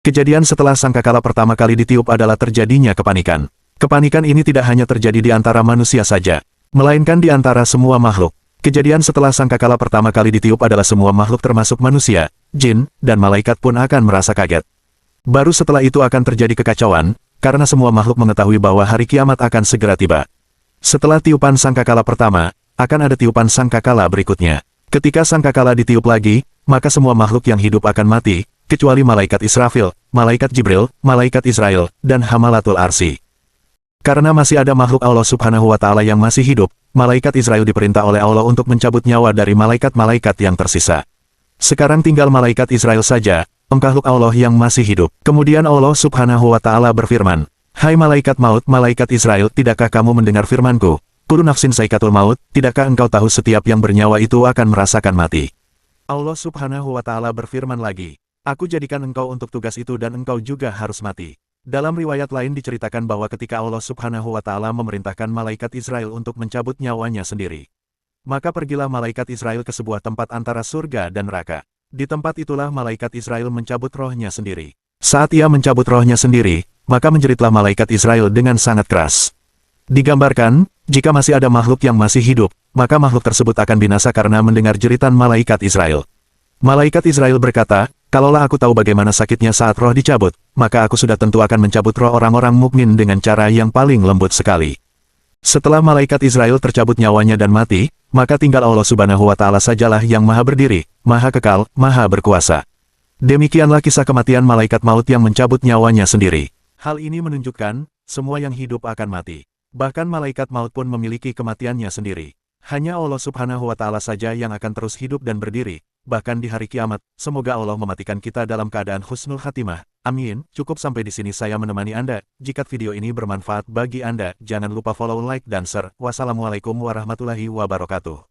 Kejadian setelah sangkakala pertama kali ditiup adalah terjadinya kepanikan. Kepanikan ini tidak hanya terjadi di antara manusia saja, melainkan di antara semua makhluk. Kejadian setelah sangkakala pertama kali ditiup adalah semua makhluk termasuk manusia, jin, dan malaikat pun akan merasa kaget. Baru setelah itu akan terjadi kekacauan, karena semua makhluk mengetahui bahwa hari kiamat akan segera tiba. Setelah tiupan sangkakala pertama, akan ada tiupan sangkakala berikutnya. Ketika sangkakala ditiup lagi, maka semua makhluk yang hidup akan mati, kecuali malaikat Israfil, malaikat Jibril, malaikat Israel, dan Hamalatul Arsy. Karena masih ada makhluk Allah Subhanahu wa Ta'ala yang masih hidup, malaikat Israel diperintah oleh Allah untuk mencabut nyawa dari malaikat-malaikat yang tersisa. Sekarang tinggal malaikat Israel saja, makhluk Allah yang masih hidup. Kemudian Allah Subhanahu wa Ta'ala berfirman, "Hai malaikat maut, malaikat Israel, tidakkah kamu mendengar firmanku? Kullu nafsin saikatul maut, tidakkah engkau tahu setiap yang bernyawa itu akan merasakan mati?" Allah Subhanahu wa Ta'ala berfirman lagi, "Aku jadikan engkau untuk tugas itu dan engkau juga harus mati." Dalam riwayat lain diceritakan bahwa ketika Allah Subhanahu wa Ta'ala memerintahkan malaikat Israel untuk mencabut nyawanya sendiri, maka pergilah malaikat Israel ke sebuah tempat antara surga dan neraka. Di tempat itulah malaikat Israel mencabut rohnya sendiri. Saat ia mencabut rohnya sendiri, maka menjeritlah malaikat Israel dengan sangat keras. Digambarkan, jika masih ada makhluk yang masih hidup, maka makhluk tersebut akan binasa karena mendengar jeritan malaikat Israel. Malaikat Israel berkata, "Kalaulah aku tahu bagaimana sakitnya saat roh dicabut, maka aku sudah tentu akan mencabut roh orang-orang mukmin dengan cara yang paling lembut sekali." Setelah malaikat Israel tercabut nyawanya dan mati, maka tinggal Allah Subhanahu wa Ta'ala sajalah yang maha berdiri, maha kekal, maha berkuasa. Demikianlah kisah kematian malaikat maut yang mencabut nyawanya sendiri. Hal ini menunjukkan, semua yang hidup akan mati. Bahkan malaikat maut pun memiliki kematiannya sendiri. Hanya Allah Subhanahu wa Ta'ala saja yang akan terus hidup dan berdiri, bahkan di hari kiamat. Semoga Allah mematikan kita dalam keadaan husnul khatimah. Amin. Cukup sampai di sini saya menemani Anda. Jika video ini bermanfaat bagi Anda, jangan lupa follow, like, dan share. Wassalamualaikum warahmatullahi wabarakatuh.